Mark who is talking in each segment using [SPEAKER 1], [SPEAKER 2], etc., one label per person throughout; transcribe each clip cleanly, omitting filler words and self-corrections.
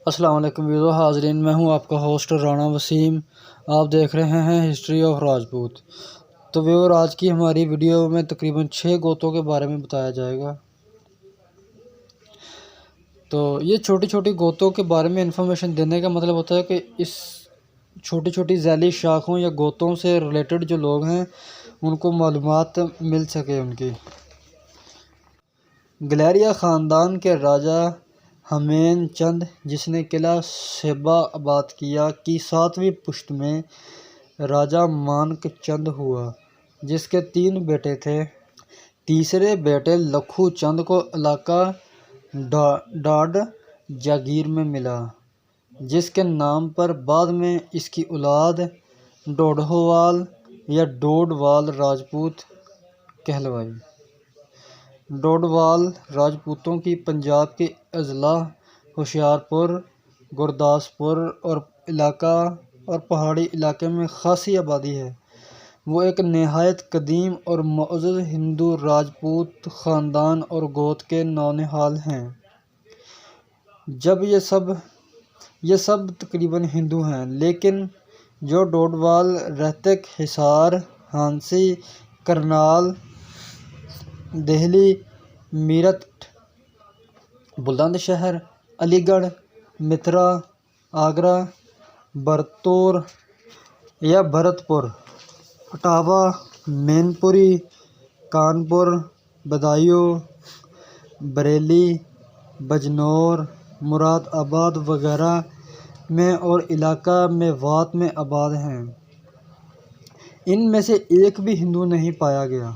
[SPEAKER 1] السلام علیکم ویڈیو حاضرین، میں ہوں آپ کا ہوسٹ رانا وسیم۔ آپ دیکھ رہے ہیں ہسٹری آف راجپوت۔ تو ویور، آج کی ہماری ویڈیو میں تقریباً 6 گوتوں کے بارے میں بتایا جائے گا۔ تو یہ چھوٹی چھوٹی گوتوں کے بارے میں انفارمیشن دینے کا مطلب ہوتا ہے کہ اس چھوٹی چھوٹی ذیلی شاخوں یا گوتوں سے ریلیٹڈ جو لوگ ہیں ان کو معلومات مل سکے ان کی۔ گلیریا خاندان کے راجہ ہمین چند، جس نے قلعہ سیبا آباد کیا، کی 7ویں پشت میں راجہ مانک چند ہوا، جس کے 3 بیٹے تھے۔ تیسرے بیٹے لکھو چند کو علاقہ ڈاڈ جاگیر میں ملا، جس کے نام پر بعد میں اس کی اولاد ڈوڈھوال یا ڈوڈوال راجپوت کہلوائی۔ ڈوڈوال راجپوتوں کی پنجاب کے اضلاع ہوشیارپور، گورداسپور اور پہاڑی علاقے میں خاصی آبادی ہے۔ وہ ایک نہایت قدیم اور معزز ہندو راجپوت خاندان اور گوت کے نونہال ہیں۔ جب یہ سب تقریباً ہندو ہیں، لیکن جو ڈوڈوال رہتک، حصار، ہانسی، کرنال، دہلی، میرٹھ، بلند شہر، علی گڑھ، متھرا، آگرہ، بھرتپور یا بھرت پور، اٹاوا، مین پوری، کانپور، بدایوں، بریلی، بجنور، مراد آباد وغیرہ میں اور علاقہ میوات میں آباد ہیں۔ ان میں سے ایک بھی ہندو نہیں پایا گیا،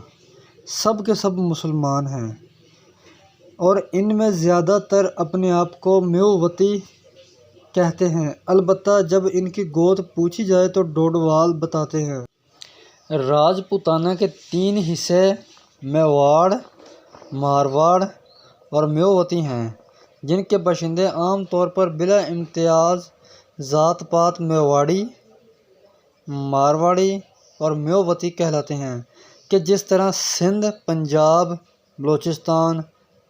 [SPEAKER 1] سب کے سب مسلمان ہیں، اور ان میں زیادہ تر اپنے آپ کو میووتی کہتے ہیں۔ البتہ جب ان کی گوت پوچھی جائے تو ڈوڈوال بتاتے ہیں۔ راجپوتانہ کے 3 حصے میواڑ، مارواڑ اور میووتی ہیں، جن کے باشندے عام طور پر بلا امتیاز ذات پات میواڑی، مارواڑی اور میووتی کہلاتے ہیں کہ جس طرح سندھ، پنجاب، بلوچستان،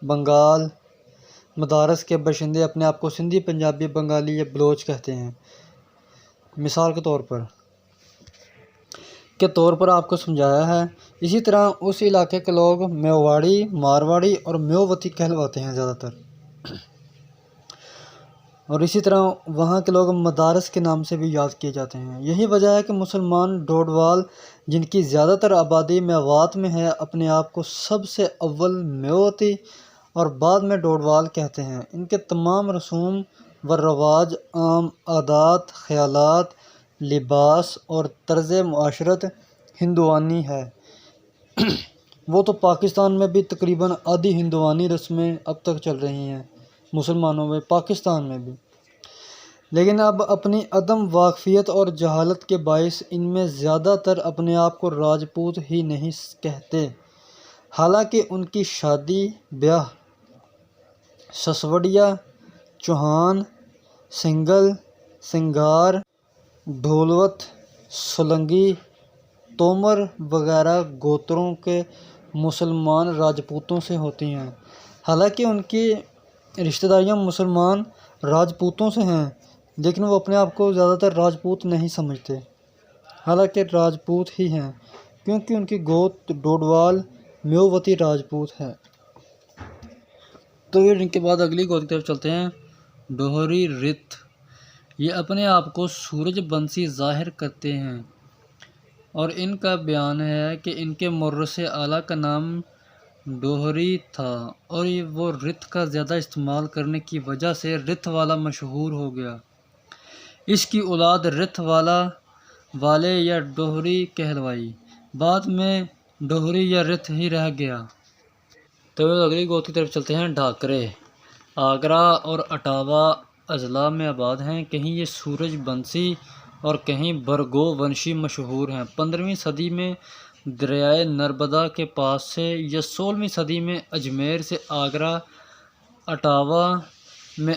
[SPEAKER 1] بنگال مدارس کے باشندے اپنے آپ کو سندھی، پنجابی، بنگالی یا بلوچ کہتے ہیں۔ مثال کے طور پر آپ کو سمجھایا ہے۔ اسی طرح اس علاقے کے لوگ میواڑی، مارواڑی اور میووتی کہلواتے ہیں زیادہ تر، اور اسی طرح وہاں کے لوگ مدارس کے نام سے بھی یاد کیے جاتے ہیں۔ یہی وجہ ہے کہ مسلمان ڈوڈوال، جن کی زیادہ تر آبادی میوات میں ہے، اپنے آپ کو سب سے اول میووتی اور بعد میں ڈوڈوال کہتے ہیں۔ ان کے تمام رسوم و رواج، عام عادات، خیالات، لباس اور طرز معاشرت ہندوانی ہے۔ وہ تو پاکستان میں بھی تقریباً آدھی ہندوانی رسمیں اب تک چل رہی ہیں، مسلمانوں میں، پاکستان میں بھی، لیکن اب اپنی عدم واقفیت اور جہالت کے باعث ان میں زیادہ تر اپنے آپ کو راجپوت ہی نہیں کہتے، حالانکہ ان کی شادی بیاہ سسوڈیا، چوہان، سنگھل، سنگھار، ڈھولوت، سولنگی، تومر وغیرہ گوتروں کے مسلمان راجپوتوں سے ہوتی ہیں۔ حالانکہ ان کی رشتہ داریاں مسلمان راجپوتوں سے ہیں، لیکن وہ اپنے آپ کو زیادہ تر راجپوت نہیں سمجھتے، حالانکہ راجپوت ہی ہیں، کیونکہ ان کی گوت ڈوڈوال میووتی راجپوت ہے۔ تو ان کے بعد اگلی گوت کی طرف چلتے ہیں۔ ڈوہری رت، یہ اپنے آپ کو سورج بنسی ظاہر کرتے ہیں، اور ان کا بیان ہے کہ ان کے مورث اعلیٰ کا نام ڈوہری تھا، اور وہ رت کا زیادہ استعمال کرنے کی وجہ سے رت والا مشہور ہو گیا۔ اس کی اولاد رت والے یا ڈوہری کہلوائی، بعد میں ڈوہری یا رت ہی رہ گیا۔ تو اگلی گوت کی طرف چلتے ہیں۔ ڈھاکرے، آگرہ اور اٹاوا اضلاع میں آباد ہیں۔ کہیں یہ سورج بنسی اور کہیں بھرگو ونشی مشہور ہیں۔ 15ویں صدی میں دریائے نرمدا کے پاس سے یا 16ویں صدی میں اجمیر سے آگرہ، اٹاوا میں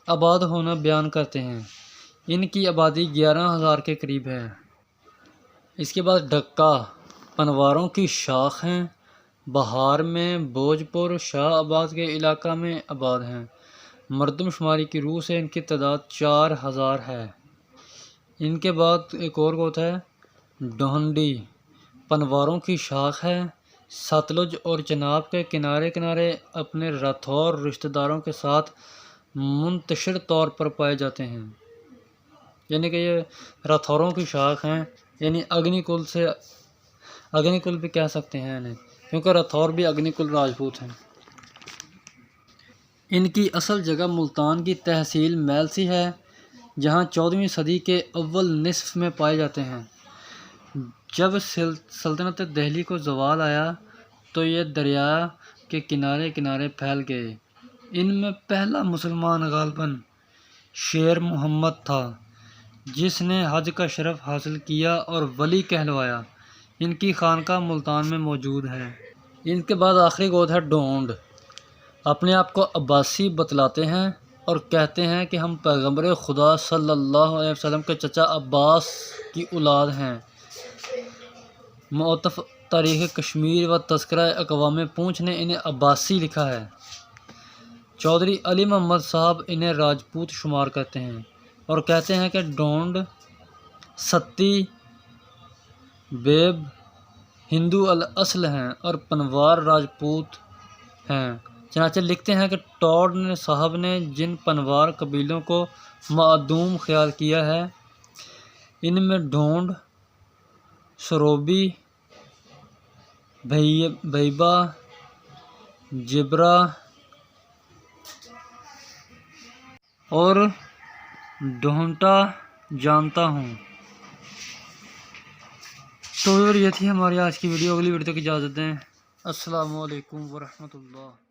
[SPEAKER 1] آباد ہونا بیان کرتے ہیں۔ ان کی آبادی 11,000 کے قریب ہے۔ اس کے بعد ڈکہ، پنواروں کی شاخ ہیں، بہار میں بھوجپور، شاہ آباد کے علاقہ میں آباد ہیں۔ مردم شماری کی روح سے ان کی تعداد 4000 ہے۔ ان کے بعد ایک اور گوت ہے ڈھونڈی، پنواروں کی شاخ ہے۔ ستلج اور چناب کے کنارے کنارے اپنے راتھور رشتہ داروں کے ساتھ منتشر طور پر پائے جاتے ہیں۔ یعنی کہ یہ راتھوروں کی شاخ ہیں، یعنی اگنی کل سے، اگنی کل بھی کہہ سکتے ہیں انہیں، کیونکہ راتھور بھی اگنی کل راجپوت ہیں۔ ان کی اصل جگہ ملتان کی تحصیل میلسی ہے، جہاں 14ویں صدی کے اول نصف میں پائے جاتے ہیں۔ جب سلطنت دہلی کو زوال آیا تو یہ دریا کے کنارے کنارے پھیل گئے۔ ان میں پہلا مسلمان غالباً شیر محمد تھا، جس نے حج کا شرف حاصل کیا اور ولی کہلوایا۔ ان کی خانقاہ ملتان میں موجود ہے۔ ان کے بعد آخری گوت ہے ڈھونڈ۔ اپنے آپ کو عباسی بتلاتے ہیں اور کہتے ہیں کہ ہم پیغمبر خدا صلی اللہ علیہ وسلم کے چچا عباس کی اولاد ہیں۔ معتف تاریخ کشمیر و تذکرہ اقوام پونچھ نے انہیں عباسی لکھا ہے۔ چودھری علی محمد صاحب انہیں راجپوت شمار کرتے ہیں اور کہتے ہیں کہ ڈھونڈ ستی بیب ہندو الاصل ہیں اور پنوار راجپوت ہیں۔ چنانچہ لکھتے ہیں کہ ٹاڈ صاحب نے جن پنوار قبیلوں کو معدوم خیال کیا ہے، ان میں ڈھونڈ، سروبی، بھیبا، جبرا اور ڈھونٹا جانتا ہوں۔ تو یہ تھی ہماری آج کی ویڈیو۔ اگلی ویڈیو تک اجازت دیں۔ السلام علیکم ورحمۃ اللہ۔